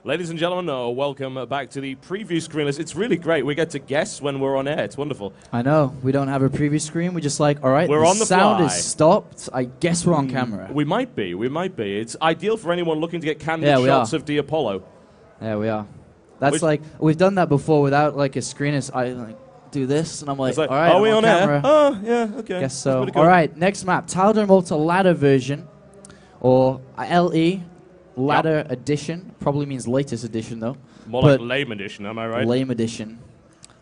Ladies and gentlemen, welcome back to the preview screen. It's really great. We get to guess when we're on air. It's wonderful. I know. We don't have a preview screen. We're just like, all right, we're on the sound fly. is stopped. I guess we're on camera. We might be. We might be. It's ideal for anyone looking to get candid shots of dApollo. Yeah, we are. That's like, we've done that before without like a screen. I like do this, and I'm like, all right, are we on camera. air? Oh, yeah, okay. Guess so. All right, next map. TotalBiscuit Malta ladder version, or LE. Ladder edition. Probably means latest edition, though. More like lame edition, am I right? Lame edition.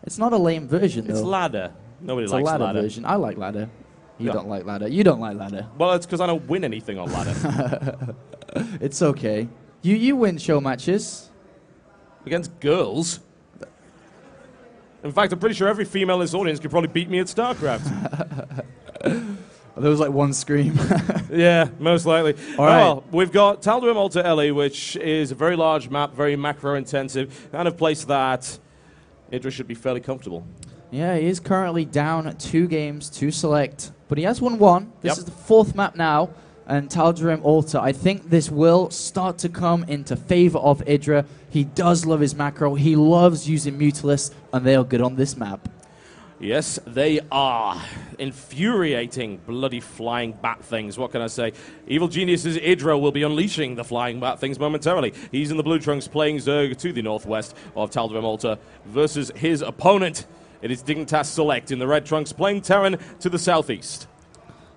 It's not a lame version, though. It's ladder. Nobody likes ladder. It's a ladder version. I like ladder. You don't like ladder. You don't like ladder. Well, it's because I don't win anything on ladder. It's okay. You win show matches. Against girls? In fact, I'm pretty sure every female in this audience could probably beat me at Starcraft. There was like one scream. Yeah, most likely. All right. Well, we've got TotalBiscuit Malta LE, which is a very large map, very macro-intensive, kind of place that IdrA should be fairly comfortable. Yeah, he is currently down 2 games to SeleCT, but he has won 1. This is the 4th map now, and TotalBiscuit Malta. I think this will start to come into favor of IdrA. He does love his macro. He loves using Mutalisks, and they are good on this map. Yes, they are. Infuriating, bloody flying bat things. What can I say? Evil Genius's IdrA will be unleashing the flying bat things momentarily. He's in the blue trunks playing Zerg to the northwest of TotalBiscuit Malta versus his opponent. It is Dignitas SeleCT in the red trunks playing Terran to the southeast.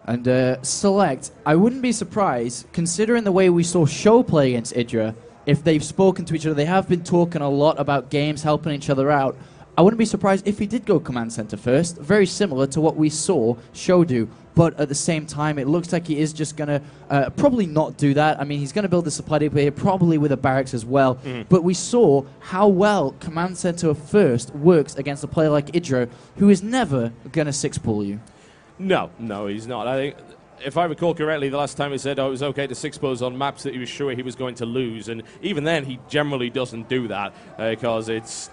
And SeleCT, I wouldn't be surprised, considering the way we saw Show play against IdrA, if they've spoken to each other. They have been talking a lot about games, helping each other out. I wouldn't be surprised if he did go command center first, very similar to what we saw Show do. But at the same time, it looks like he is just going to probably not do that. I mean, he's going to build the supply depot here, probably with a barracks as well. But we saw how well command center first works against a player like IdrA, who is never going to 6-pull you. No, he's not. I think, if I recall correctly, the last time he said it was okay to 6-pulls on maps that he was sure he was going to lose. And even then, he generally doesn't do that because it's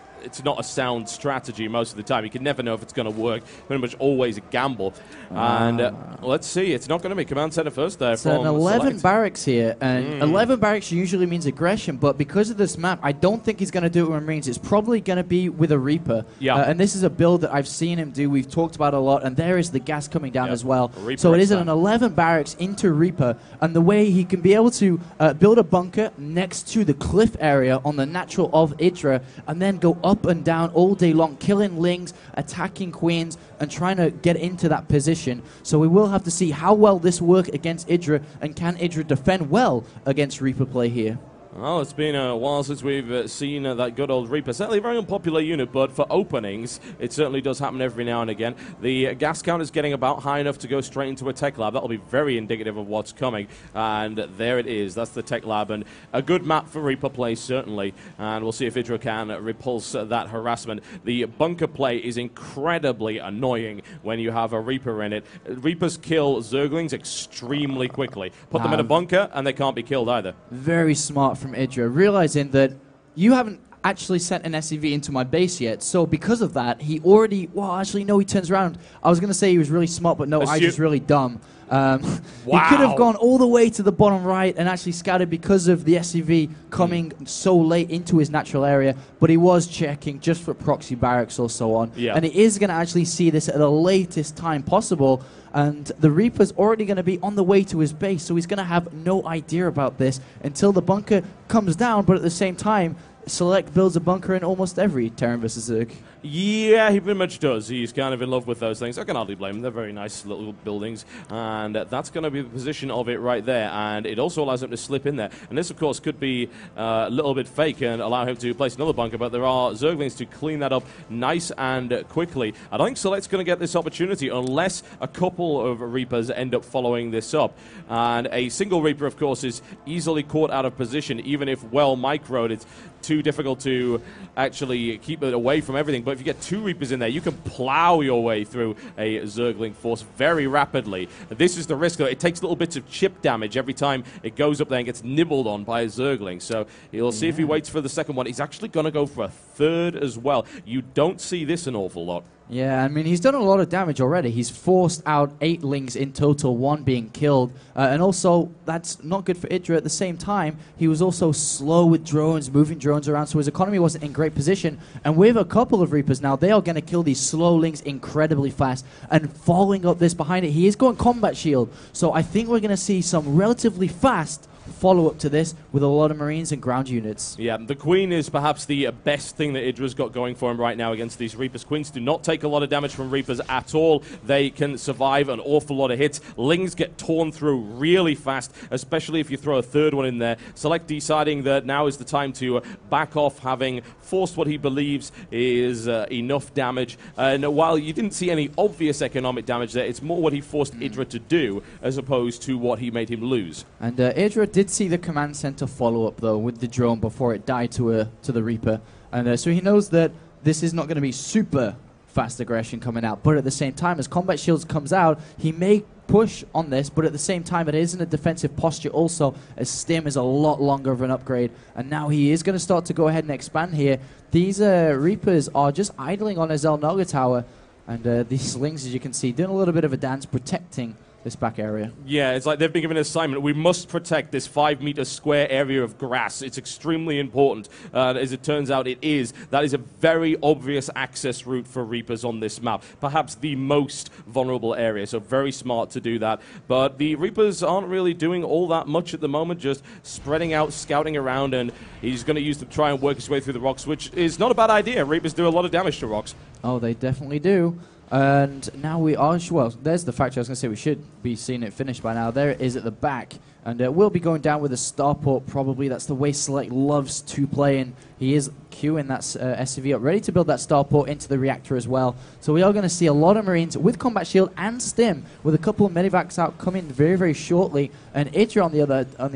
not a sound strategy most of the time. You can never know if it's going to work. Pretty much always a gamble. And let's see. It's not going to be command center first there. It's an 11 barracks here. And 11 barracks usually means aggression. But because of this map, I don't think he's going to do it with Marines. It's probably going to be with a Reaper. Yeah. And this is a build that I've seen him do. We've talked about a lot. And there is the gas coming down as well. So it is an 11 barracks into Reaper. And the way he can be able to build a bunker next to the cliff area on the natural of IdrA and then go up and down all day long, killing Lings, attacking Queens, and trying to get into that position. So we will have to see how well this works against IdrA, and can IdrA defend well against Reaper play here. Well, it's been a while since we've seen that good old Reaper. Certainly a very unpopular unit, but for openings, it certainly does happen every now and again. The gas count is getting about high enough to go straight into a tech lab. That'll be very indicative of what's coming. And there it is. That's the tech lab. And a good map for Reaper play, certainly. And we'll see if IdrA can repulse that harassment. The bunker play is incredibly annoying when you have a Reaper in it. Reapers kill Zerglings extremely quickly. Put them in a bunker, and they can't be killed either. Very smart from IdrA, realizing that you haven't actually sent an SCV into my base yet, so because of that, he already, well, actually, no, he turns around. I was going to say he was really smart, but no, I just really dumb. Wow. He could have gone all the way to the bottom right and actually scouted because of the SCV coming so late into his natural area, but he was checking just for proxy barracks or so on. Yeah. And he is going to actually see this at the latest time possible, and the Reaper's already going to be on the way to his base, so he's going to have no idea about this until the bunker comes down, but at the same time, SeleCT builds a bunker in almost every Terran vs. Zerg. Yeah, he pretty much does. He's kind of in love with those things. I can hardly blame him. They're very nice little buildings. And that's going to be the position of it right there. And it also allows him to slip in there. And this, of course, could be a little bit fake and allow him to place another bunker. But there are Zerglings to clean that up nice and quickly. I don't think SeleCT's going to get this opportunity unless a couple of Reapers end up following this up. And a single Reaper, of course, is easily caught out of position, even if well microed. It's too difficult to actually keep it away from everything. But if you get 2 Reapers in there, you can plow your way through a Zergling force very rapidly. This is the risk, though. It takes little bits of chip damage every time it goes up there and gets nibbled on by a Zergling. So you'll see if he waits for the second one. He's actually going to go for a third as well. You don't see this an awful lot. Yeah, I mean, he's done a lot of damage already. He's forced out 8 lings in total, 1 being killed. And also, that's not good for IdrA. At the same time, he was also slow with drones, moving drones around, so his economy wasn't in great position. And with a couple of Reapers now, they are going to kill these slow lings incredibly fast. And following up this behind it, he is going combat shield. So I think we're going to see some relatively fast follow-up to this with a lot of Marines and ground units. Yeah, the Queen is perhaps the best thing that IdrA's got going for him right now against these Reapers. Queens do not take a lot of damage from Reapers at all. They can survive an awful lot of hits. Lings get torn through really fast, especially if you throw a third one in there. SeleCT deciding that now is the time to back off, having forced what he believes is enough damage. And while you didn't see any obvious economic damage there, it's more what he forced IdrA to do as opposed to what he made him lose. And IdrA did see the command center follow up though with the drone before it died to the Reaper, and so he knows that this is not going to be super fast aggression coming out. But at the same time, as combat shields comes out, he may push on this, but at the same time, it is in a defensive posture also, as Stim is a lot longer of an upgrade, and now he is going to start to go ahead and expand here. These Reapers are just idling on his Zelnaga tower, and these slings, as you can see, doing a little bit of a dance, protecting this back area. Yeah, it's like they've been given an assignment. We must protect this 5-meter square area of grass. It's extremely important. As it turns out, it is. That is a very obvious access route for Reapers on this map. Perhaps the most vulnerable area, so very smart to do that. But the Reapers aren't really doing all that much at the moment, just spreading out, scouting around, and he's going to use them to try and work his way through the rocks, which is not a bad idea. Reapers do a lot of damage to rocks. Oh, they definitely do. And now we are, well, there's the factory. I was going to say we should be seeing it finished by now. There it is at the back. And we'll be going down with a starport probably. That's the way SeleCT loves to play. And he is queuing that SCV up, ready to build that starport into the reactor as well. So we are going to see a lot of Marines with combat shield and Stim, with a couple of medivacs out coming very, very shortly. And IdrA on the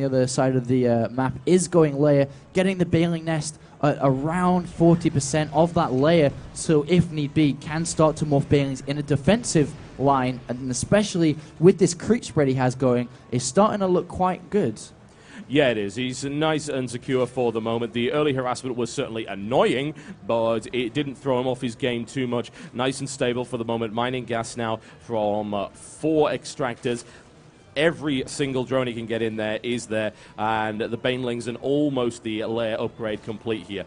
other side of the map is going layer, getting the Baling Nest around 40% of that layer, so if need be, can start to morph Balings in a defensive line, and especially with this creep spread he has going, is starting to look quite good. Yeah, it is. He's nice and secure for the moment. The early harassment was certainly annoying, but it didn't throw him off his game too much. Nice and stable for the moment. Mining gas now from 4 extractors. Every single drone he can get in there is there, and the Banelings and almost the layer upgrade complete here.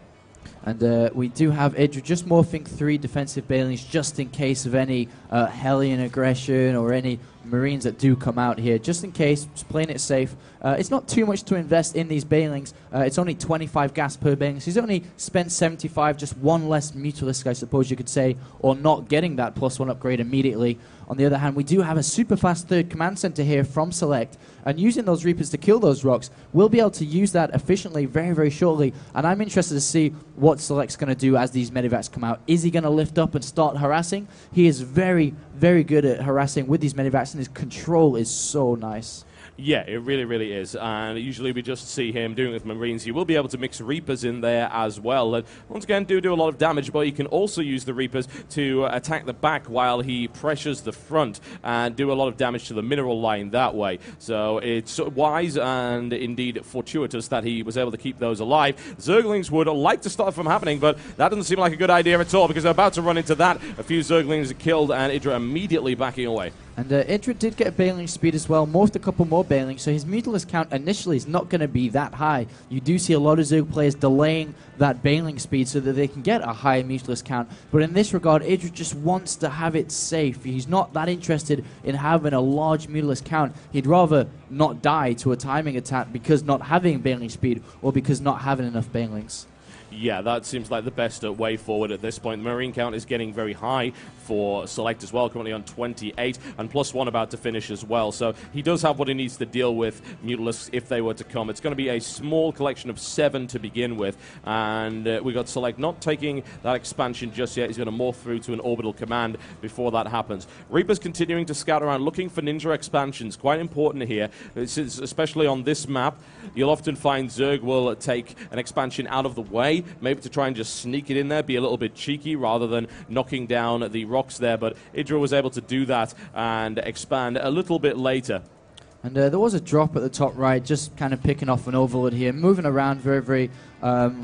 And we do have IdrA just morphing 3 defensive Banelings just in case of any Hellion aggression or any Marines that do come out here, just in case, just playing it safe. It's not too much to invest in these Banelings. It's only 25 gas per Baneling. So he's only spent 75, just 1 less Mutalisk, I suppose you could say, or not getting that +1 upgrade immediately. On the other hand, we do have a super fast 3rd command center here from SeleCT, and using those Reapers to kill those rocks, we'll be able to use that efficiently very, very shortly. And I'm interested to see what SeleCT's going to do as these medivacs come out. Is he going to lift up and start harassing? He is very, very good at harassing with these medivacs, and his control is so nice. Yeah, it really, really is. And usually we just see him doing it with Marines. He will be able to mix Reapers in there as well. And once again, do a lot of damage, but he can also use the Reapers to attack the back while he pressures the front and do a lot of damage to the mineral line that way. So it's wise and indeed fortuitous that he was able to keep those alive. Zerglings would like to stop it from happening, but that doesn't seem like a good idea at all, because they're about to run into that. A few Zerglings are killed, and IdrA immediately backing away. And IdrA did get a Baneling speed as well, morphed a couple more Banelings, so his Mutalisk count initially is not going to be that high. You do see a lot of Zerg players delaying that Baneling speed so that they can get a higher Mutalisk count, but in this regard, IdrA just wants to have it safe. He's not that interested in having a large Mutalisk count. He'd rather not die to a timing attack because not having Baneling speed or because not having enough Banelings. Yeah, that seems like the best way forward at this point. The Marine count is getting very high for SeleCT as well, currently on 28, and +1 about to finish as well. So he does have what he needs to deal with Mutalisks if they were to come. It's going to be a small collection of 7 to begin with, and we got SeleCT not taking that expansion just yet. He's going to morph through to an orbital command before that happens. Reaper's continuing to scout around, looking for ninja expansions. Quite important here, especially on this map. You'll often find Zerg will take an expansion out of the way, maybe to try and just sneak it in there, be a little bit cheeky rather than knocking down the rocks there. But IdrA was able to do that and expand a little bit later. And there was a drop at the top right, just kind of picking off an overload here, moving around very, very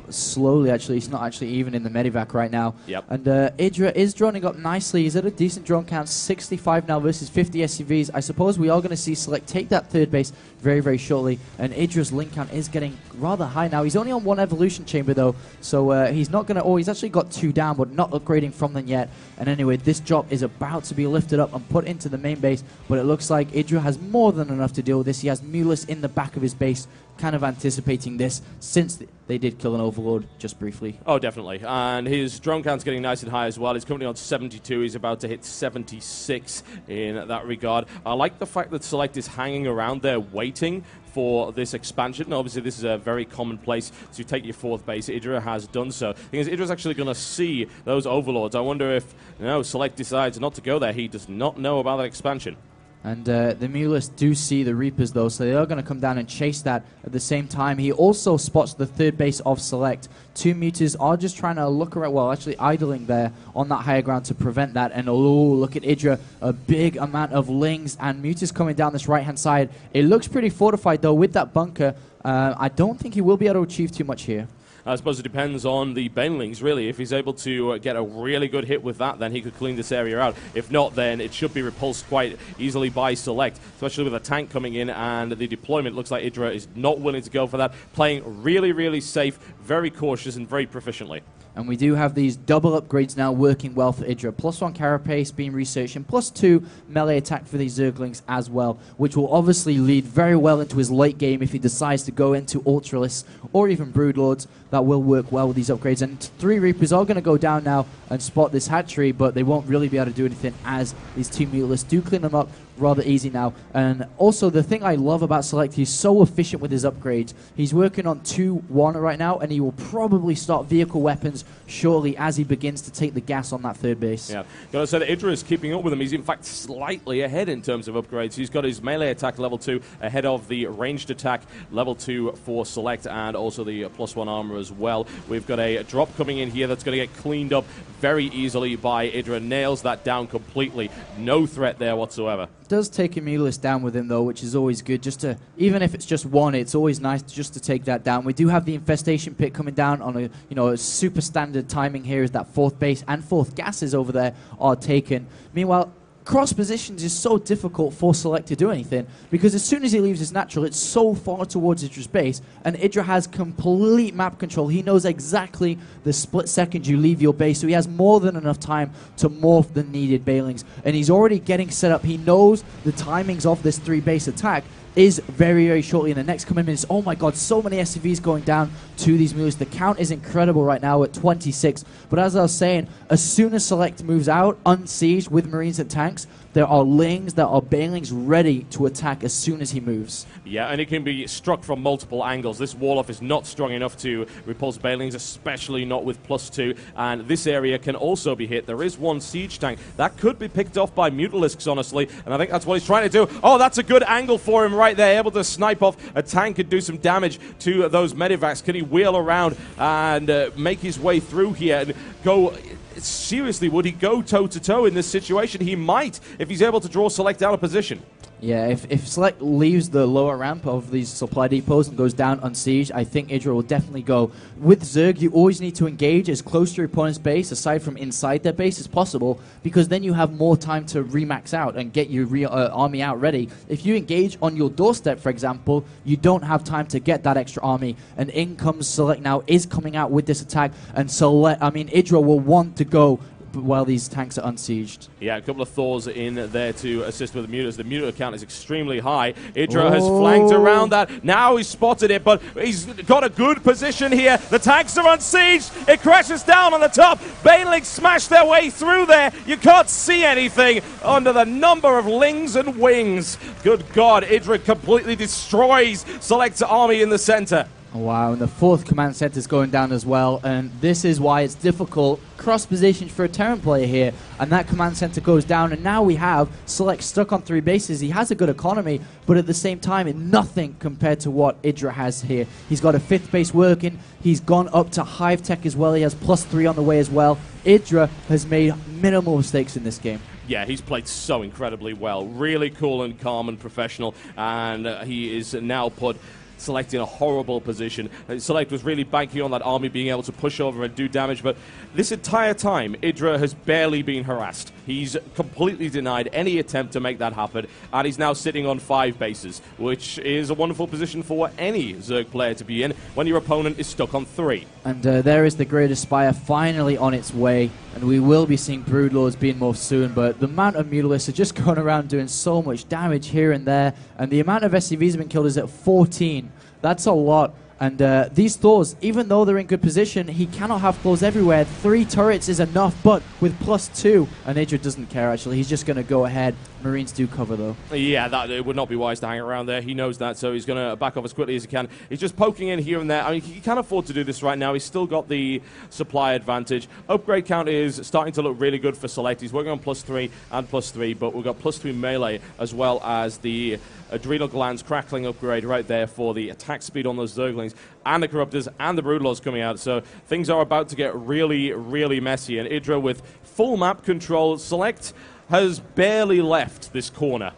slowly, actually. He's not actually even in the medivac right now. Yep. And IdrA is droning up nicely. He's at a decent drone count, 65 now versus 50 SCVs. I suppose we are going to see SeleCT take that third base very, very shortly. And IdrA's link count is getting rather high now. He's only on 1 evolution chamber, though. So he's not going to... Oh, he's actually got 2 down, but not upgrading from them yet. And anyway, this job is about to be lifted up and put into the main base. But it looks like IdrA has more than enough to deal with this. He has Mulus in the back of his base, kind of anticipating this since they did kill an Overlord just briefly. Oh, definitely. And his drone count's getting nice and high as well. He's currently on 72. He's about to hit 76 in that regard. I like the fact that SeleCT is hanging around there waiting for this expansion. Obviously, this is a very common place to take your 4th base. IdrA has done so. The thing is, IdRA's actually going to see those Overlords. I wonder if, SeleCT decides not to go there. He does not know about that expansion. And the Mulus do see the Reapers, though, so they are going to come down and chase that at the same time. He also spots the 3rd base of SeleCT. 2 Mutas are just trying to look around, well, actually idling there on that higher ground to prevent that. And, oh, look at IdrA, a big amount of Lings and Mutas coming down this right-hand side. It looks pretty fortified, though, with that bunker. I don't think he will be able to achieve too much here. I suppose it depends on the Banelings, really. If he's able to get a really good hit with that, then he could clean this area out. If not, then it should be repulsed quite easily by SeleCT, especially with a tank coming in, and the deployment looks like IdrA is not willing to go for that, playing really, really safe, very cautious, and very proficiently. And we do have these double upgrades now working well for IdrA. +1 carapace being researched, and +2 melee attack for these Zerglings as well, which will obviously lead very well into his late game if he decides to go into Ultralists or even Broodlords. That will work well with these upgrades. And 3 Reapers are going to go down now and spot this hatchery, but they won't really be able to do anything as these 2 Mutalists do clean them up rather easy now. And also, the thing I love about SeleCT, he's so efficient with his upgrades. He's working on 2-1 right now, and he will probably start vehicle weapons shortly as he begins to take the gas on that 3rd base. Yeah, gotta say that IdrA is keeping up with him. He's in fact slightly ahead in terms of upgrades. He's got his melee attack level 2 ahead of the ranged attack level 2 for SeleCT, and also the +1 armor as well. We've got a drop coming in here that's going to get cleaned up very easily by IdrA. Nails that down completely. No threat there whatsoever. Does take a Mulus down with him, though, which is always good. Just to, even if it's just 1, it's always nice just to take that down. We do have the infestation pit coming down on a super standard timing here, as that 4th base and 4th gases over there are taken. Meanwhile, cross positions is so difficult for SeleCT to do anything, because as soon as he leaves his natural, it's so far towards IdrA's base, and IdrA has complete map control. He knows exactly the split second you leave your base, so he has more than enough time to morph the needed Banelings, and he's already getting set up. He knows the timings of this 3 base attack is very, very shortly in the next coming minutes. Oh my god, so many SCVs going down to these moves. The count is incredible right now at 26. But as I was saying, as soon as SeleCT moves out, unsieged with Marines and tanks, there are Lings, there are Banelings ready to attack as soon as he moves. Yeah, and it can be struck from multiple angles. This wall-off is not strong enough to repulse Banelings, especially not with +2. And this area can also be hit. There is 1 siege tank. That could be picked off by Mutalisks, honestly. And I think that's what he's trying to do. Oh, that's a good angle for him right there. Able to snipe off a tank and do some damage to those medivacs. Can he wheel around and make his way through here and go... Seriously, would he go toe-to-toe in this situation? He might, if he's able to draw SeleCT out of position. Yeah, if SeleCT leaves the lower ramp of these supply depots and goes down unsieged, I think IdrA will definitely go. With Zerg, you always need to engage as close to your opponent's base, aside from inside their base, as possible, because then you have more time to remax out and get your army out ready. If you engage on your doorstep, for example, you don't have time to get that extra army, and in comes SeleCT now, is coming out with this attack, and IdrA will want to go while these tanks are unsieged. Yeah, a couple of Thors in there to assist with the Mutas. The Muta count is extremely high. IdrA has flanked around that. Now he's spotted it, but he's got a good position here. The tanks are unsieged. It crashes down on the top. Banelings smash their way through there. You can't see anything under the number of Lings and Wings. Good God, IdrA completely destroys SeleCT's army in the center. Wow, and the 4th command center is going down as well, and this is why it's difficult cross positions for a Terran player here, and that command center goes down, and now we have SeleCT stuck on 3 bases. He has a good economy, but at the same time, nothing compared to what IdrA has here. He's got a 5th base working, he's gone up to Hive Tech as well, he has +3 on the way as well. IdrA has made minimal mistakes in this game. Yeah, he's played so incredibly well. Really cool and calm and professional, and he is now put Select in a horrible position. Select was really banking on that army being able to push over and do damage, but this entire time, IdrA has barely been harassed. He's completely denied any attempt to make that happen, and he's now sitting on 5 bases, which is a wonderful position for any Zerg player to be in when your opponent is stuck on 3. And there is the Great Aspire finally on its way, and we will be seeing Broodlords being morphed soon, but the amount of Mutalisks are just going around doing so much damage here and there, and the amount of SCVs have been killed is at 14. That's a lot. And these Thors, even though they're in good position, he cannot have Thors everywhere. 3 turrets is enough, but with +2, and IdrA doesn't care, actually. He's just going to go ahead. Marines do cover, though. Yeah, it would not be wise to hang around there. He knows that, so he's going to back off as quickly as he can. He's just poking in here and there. I mean, he can afford to do this right now. He's still got the supply advantage. Upgrade count is starting to look really good for Select. He's working on +3 and +3, but we've got +3 melee as well as the Adrenal Glands Crackling upgrade right there for the attack speed on those Zerglings, and the Corruptors and the Broodlords coming out. So things are about to get really, really messy. And IdrA with full map control. Select has barely left this corner.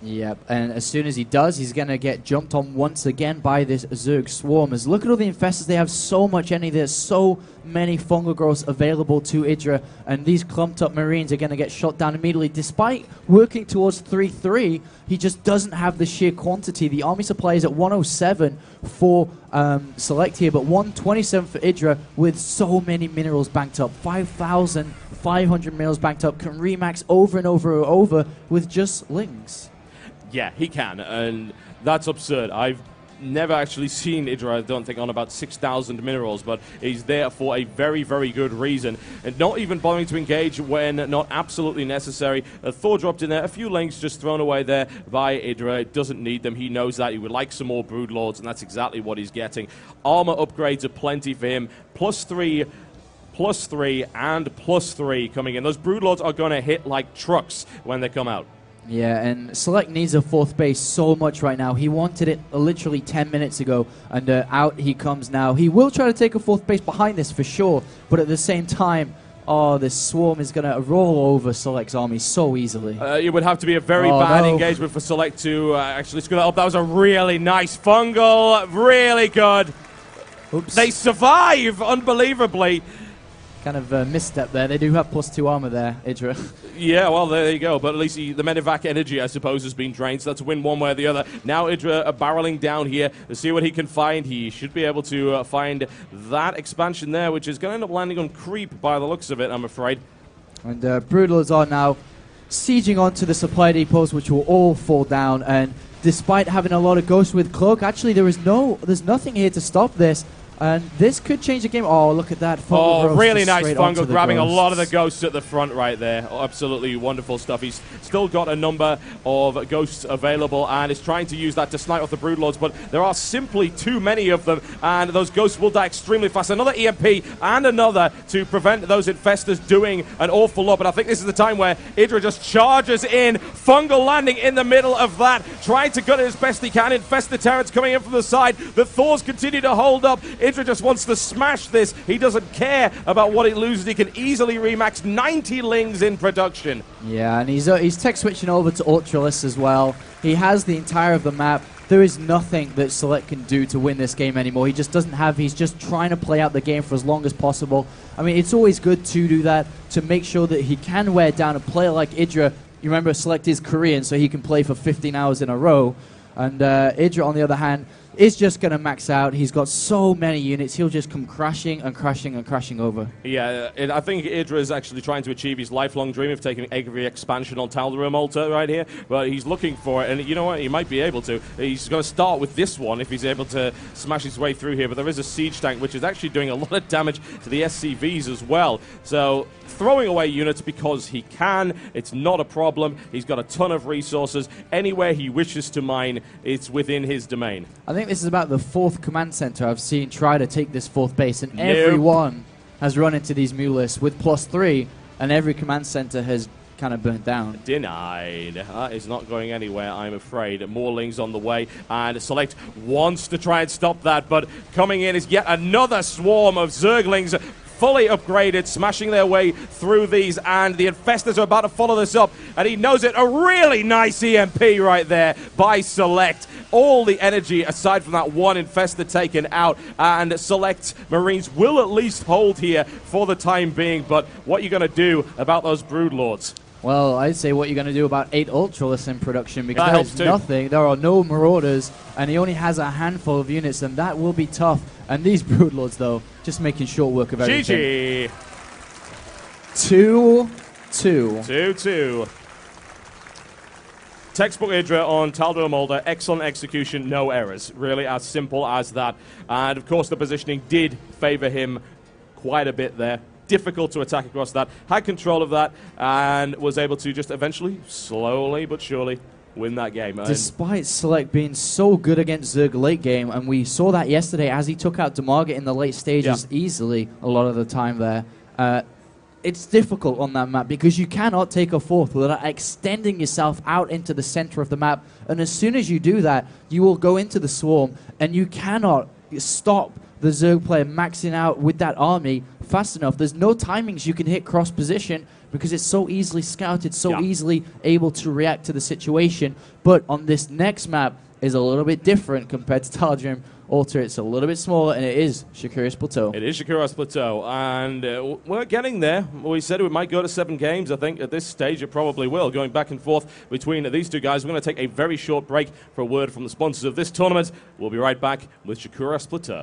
Yep, and as soon as he does, he's going to get jumped on once again by this Zerg swarm. As look at all the infestors, they have so much energy. There's so many fungal growths available to IdrA, and these clumped up Marines are going to get shot down immediately. Despite working towards 3-3, he just doesn't have the sheer quantity. The army supply is at 107 for Select here, but 127 for IdrA with so many minerals banked up. 5,500 minerals banked up, can remax over and over and over with just Lings. Yeah, he can, and that's absurd. I've never actually seen IdrA, I don't think, on about 6,000 minerals, but he's there for a very, very good reason. And not even bothering to engage when not absolutely necessary. Thor dropped in there, a few links just thrown away there by IdrA. It doesn't need them, he knows that. He would like some more Broodlords, and that's exactly what he's getting. Armor upgrades are plenty for him. +3, +3, and +3 coming in. Those Broodlords are going to hit like trucks when they come out. Yeah, and Select needs a 4th base so much right now. He wanted it literally 10 minutes ago, and out he comes now. He will try to take a 4th base behind this for sure, but at the same time, oh, this swarm is going to roll over Select's army so easily. It would have to be a very bad engagement for Select to actually screw that up. That was a really nice fungal, really good. Oops. They survive, unbelievably. Kind of misstep there. They do have +2 armor there, IdrA. Yeah, well, there you go. But at least the medevac energy, I suppose, has been drained, so that's a win one way or the other. Now IdrA barreling down here to see what he can find. He should be able to find that expansion there, which is going to end up landing on creep by the looks of it, I'm afraid. And Broodlords are now sieging onto the supply depots, which will all fall down. And despite having a lot of ghosts with Cloak, actually there's nothing here to stop this. And this could change the game. Oh, look at that. Fungal really nice fungal, grabbing a lot of the ghosts at the front right there. Oh, absolutely wonderful stuff. He's still got a number of ghosts available and is trying to use that to snipe off the Broodlords, but there are simply too many of them, and those ghosts will die extremely fast. Another EMP and another to prevent those infestors doing an awful lot, but I think this is the time where IdrA just charges in. Fungal landing in the middle of that, trying to gut it as best he can. Infestor Terrans coming in from the side. The Thors continue to hold up. IdrA just wants to smash this. He doesn't care about what it loses. He can easily remax 90 Lings in production. Yeah, and he's tech switching over to Ultralisk as well. He has the entire of the map. There is nothing that Select can do to win this game anymore. He just doesn't have. He's just trying to play out the game for as long as possible. I mean, it's always good to do that, to make sure that he can wear down a player like IdrA. You remember, Select is Korean, so he can play for 15 hours in a row. And IdrA, on the other hand, is just going to max out. He's got so many units, he'll just come crashing and crashing and crashing over. Yeah, I think IdrA is actually trying to achieve his lifelong dream of taking every expansion on Tal'Darim Altar right here, but he's looking for it, and you know what, he might be able to. He's going to start with this one if he's able to smash his way through here, but there is a siege tank which is actually doing a lot of damage to the SCVs as well. So throwing away units because he can, it's not a problem. He's got a ton of resources. Anywhere he wishes to mine, it's within his domain. I think this is about the 4th command center I've seen try to take this 4th base, and everyone has run into these Mutalisks with +3, and every command center has kind of burnt down. Denied. It's not going anywhere, I'm afraid. More Lings on the way, and Select wants to try and stop that, but coming in is yet another swarm of Zerglings. fully upgraded, smashing their way through these, and the Infestors are about to follow this up, and he knows it. A really nice EMP right there by SeleCT. All the energy, aside from that one Infestor taken out, and SeleCT Marines will at least hold here for the time being, but what are you going to do about those Broodlords? Well, I'd say what you're going to do about 8 Ultralists in production, because that there's nothing. There are no Marauders, and he only has a handful of units, and that will be tough. And these Broodlords, though, just making short work of everything. GG. 2-2. 2-2. Textbook IdrA on Tal'Dorei Molder. Excellent execution, no errors. Really as simple as that. And, of course, the positioning did favor him quite a bit there. Difficult to attack across that. Had control of that and was able to just eventually, slowly but surely, win that game. Despite SeleCT being so good against Zerg late game, and we saw that yesterday as he took out Damarga in the late stages easily a lot of the time there. It's difficult on that map because you cannot take a fourth without extending yourself out into the center of the map. And as soon as you do that, you will go into the swarm, and you cannot stop the Zerg player maxing out with that army fast enough. There's no timings you can hit cross position because it's so easily scouted, so easily able to react to the situation. But on this next map is a little bit different compared to Tal'Dorei Altar. It's a little bit smaller, and it is Shakura's Plateau. It is Shakura's Plateau, and we're getting there. We said it might go to 7 games. I think at this stage it probably will. Going back and forth between these two guys. We're going to take a very short break for a word from the sponsors of this tournament. We'll be right back with Shakura's Plateau.